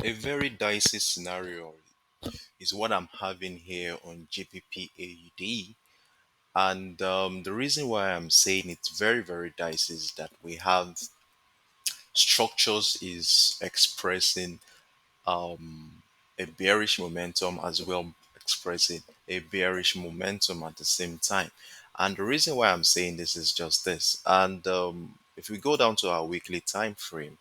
A very dicey scenario is what I'm having here on GBPAUD. And the reason why I'm saying it's very, very dicey is that we have structures is expressing a bearish momentum as well expressing a bearish momentum at the same time. And the reason why I'm saying this is just this. And if we go down to our weekly time frame,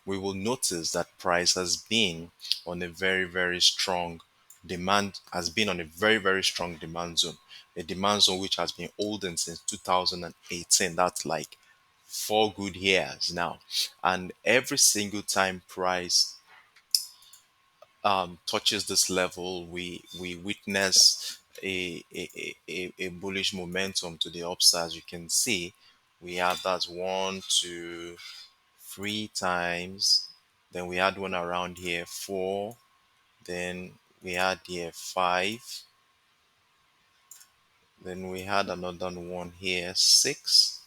we will notice that price has been on a very, very strong demand, has been on a very, very strong demand zone, a demand zone which has been holding since 2018. That's like 4 good years now. And every single time price touches this level, we witness a bullish momentum to the upside. As you can see, we have that one, two, three times. Then we had one around here, four. Then we had here five. Then we had another one here, six.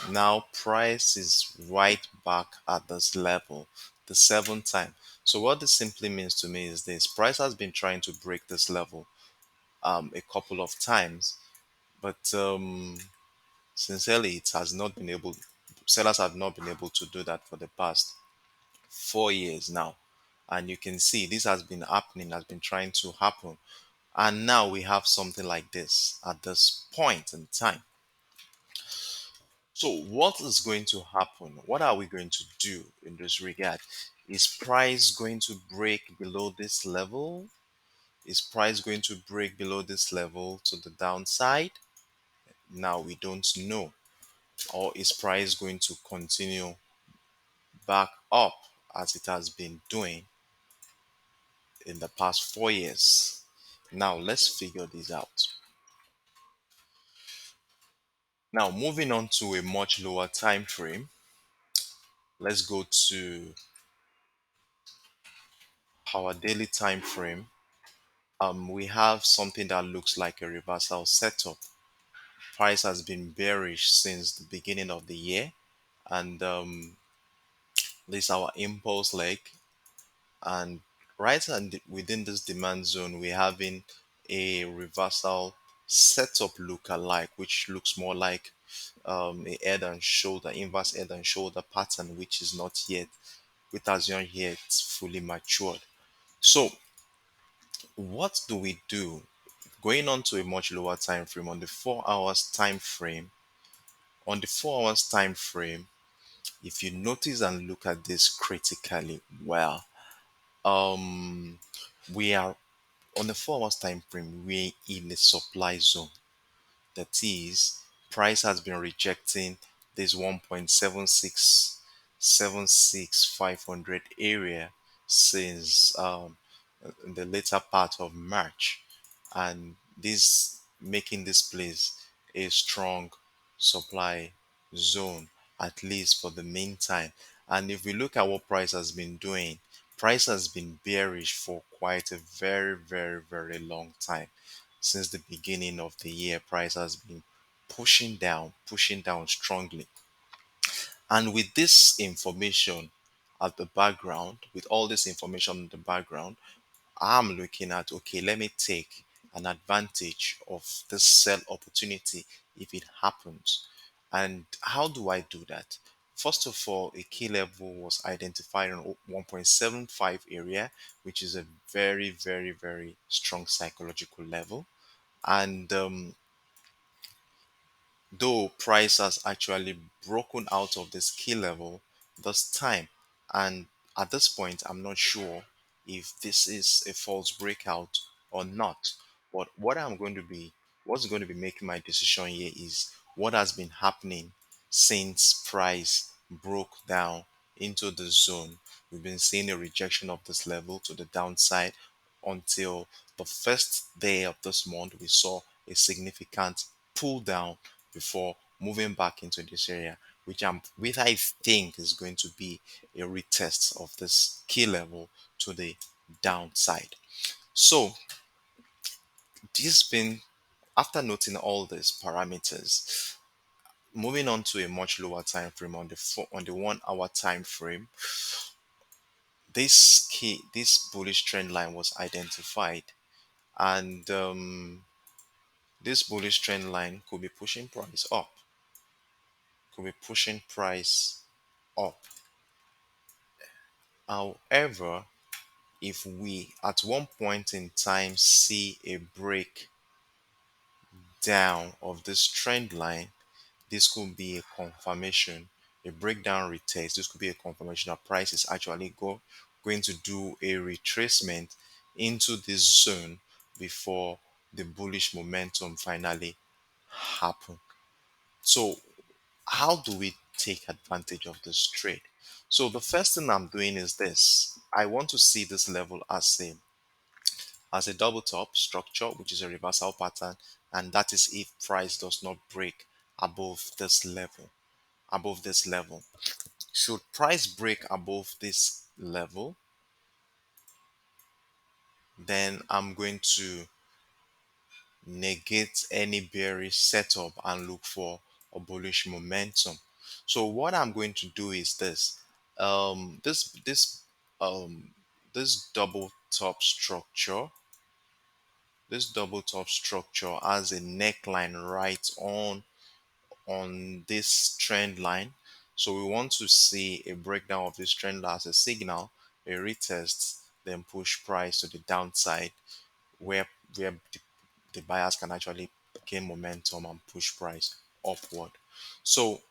Now price is right back at this level, the seventh time. So what this simply means to me is this: price has been trying to break this level a couple of times, but sincerely, it has not been able. Sellers have not been able to do that for the past 4 years now. And you can see this has been happening, has been trying to happen. And now we have something like this at this point in time. So, what is going to happen? What are we going to do in this regard? Is price going to break below this level? Is price going to break below this level to the downside? Now we don't know. Or is price going to continue back up as it has been doing in the past 4 years? Now let's figure this out. Now moving on to a much lower time frame, let's go to our daily time frame. We have something that looks like a reversal setup. Price has been bearish since the beginning of the year, and this is our impulse leg. And right within this demand zone, we're having a reversal setup look alike, which looks more like a head and shoulder, inverse head and shoulder pattern, which is not yet, which has not yet fully matured. So, what do we do? Going on to a much lower time frame on the 4 hours time frame. On the 4 hours time frame, if you notice and look at this critically well, um, we are on the 4 hours time frame. We're in a supply zone. That is, price has been rejecting this 1.7676500 area since in the later part of March, and this making this place a strong supply zone, at least for the meantime. And if we look at what price has been doing, price has been bearish for quite a very, very, very long time. Since the beginning of the year, price has been pushing down strongly. And with this information at the background, with all this information in the background, I'm looking at, okay, let me take an advantage of this sell opportunity if it happens. And how do I do that? First of all, a key level was identified on 1.75 area, which is a very, very, very strong psychological level. And though price has actually broken out of this key level this time, and at this point I'm not sure if this is a false breakout or not. But what's going to be making my decision here is what has been happening since price broke down into the zone. We've been seeing a rejection of this level to the downside until the first day of this month. We saw a significant pull down before moving back into this area, which I think is going to be a retest of this key level to the downside. So this been after noting all these parameters, moving on to a much lower time frame on the 1 hour time frame, this bullish trend line was identified, and this bullish trend line could be pushing price up, could be pushing price up. However, if we at one point in time see a break down of this trend line, this could be a confirmation, a breakdown retest. This could be a confirmation that price is actually going to do a retracement into this zone before the bullish momentum finally happen. So how do we take advantage of this trade? So the first thing I'm doing is this. I want to see this level as a double top structure, which is a reversal pattern, and that is if price does not break above this level. Above this level. Should price break above this level, then I'm going to negate any bearish setup and look for a bullish momentum. So what I'm going to do is this. Um this double top structure, this double top structure has a neckline right on this trend line. So we want to see a breakdown of this trend as a signal, a retest, then push price to the downside where the buyers can actually gain momentum and push price upward. So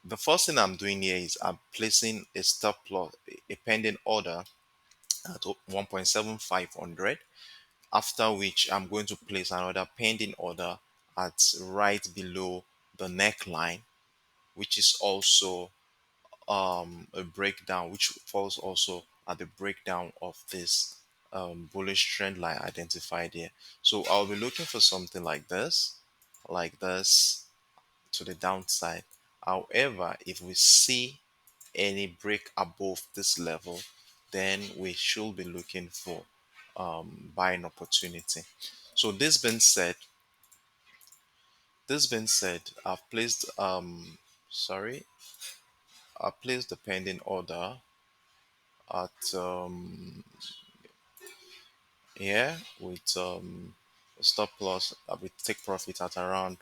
the first thing I'm doing here is I'm placing a stop loss, a pending order at 1.7500, after which I'm going to place another pending order at right below the neckline, which is also a breakdown, which falls also at the breakdown of this bullish trend line identified here. So I'll be looking for something like this to the downside. However, if we see any break above this level, then we should be looking for buying opportunity. So this being said, sorry, I've placed the pending order at here with a stop loss. I will take profit at around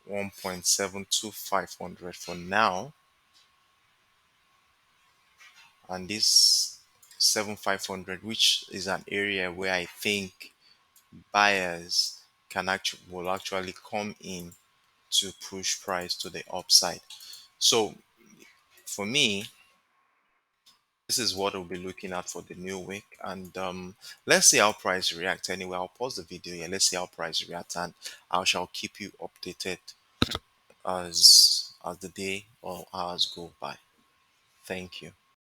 1.72500 for now, and this 7500, which is an area where I think buyers will actually come in to push price to the upside. So for me, this is what we'll be looking at for the new week, and let's see how price react. Anyway, I'll pause the video here. Let's see how price react, and I shall keep you updated as the day or hours go by. Thank you.